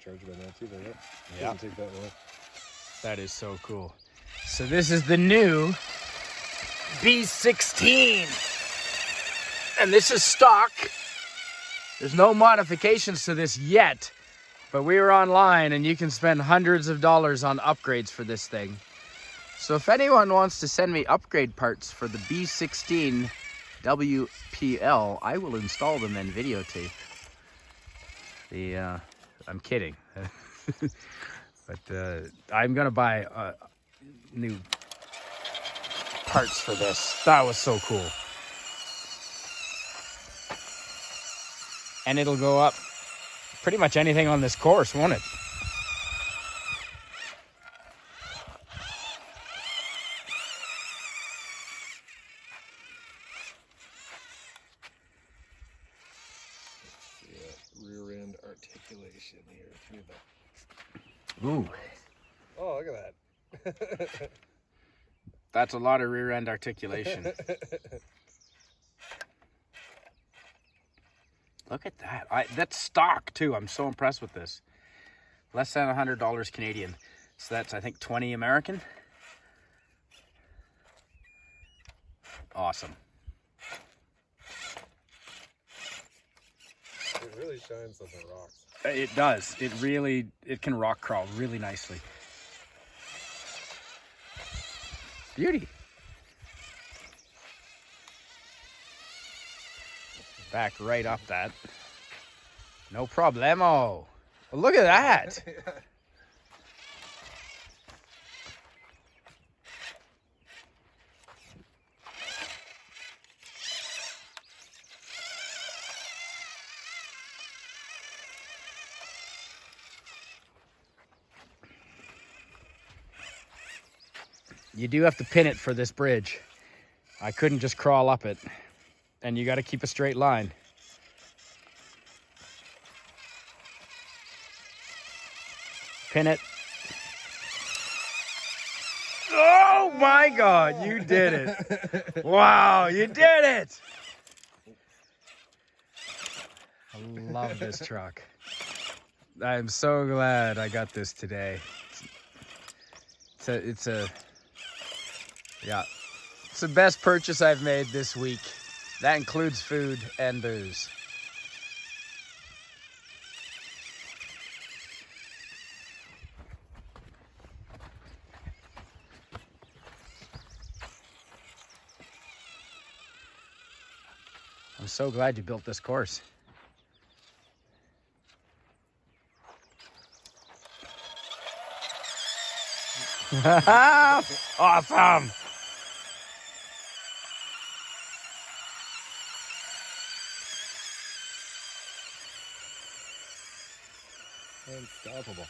chargeable now too, right? Yeah. Doesn't take that long. That is so cool. So this is the new B16. And this is stock. There's no modifications to this yet. But we were online and you can spend hundreds of dollars on upgrades for this thing. So if anyone wants to send me upgrade parts for the B16 WPL, I will install them and videotape. I'm kidding. But I'm gonna buy new parts for this. That was so cool. And it'll go up pretty much anything on this course, won't it? Yeah, rear end articulation here through the. Ooh. Oh, look at that. That's a lot of rear end articulation. Look at that. That's stock too. I'm so impressed with this. Less than $100 Canadian. So that's, I think, 20 American. Awesome. It really shines on the rocks. It does. It can rock crawl really nicely. Beauty. Back right up that. No problemo. Well, look at that. You do have to pin it for this bridge. I couldn't just crawl up it. And you got to keep a straight line. Pin it. Oh my God, you did it. Wow, you did it. I love this truck. I'm so glad I got this today. It's the best purchase I've made this week. That includes food and booze. I'm so glad you built this course. Awesome! Unstoppable.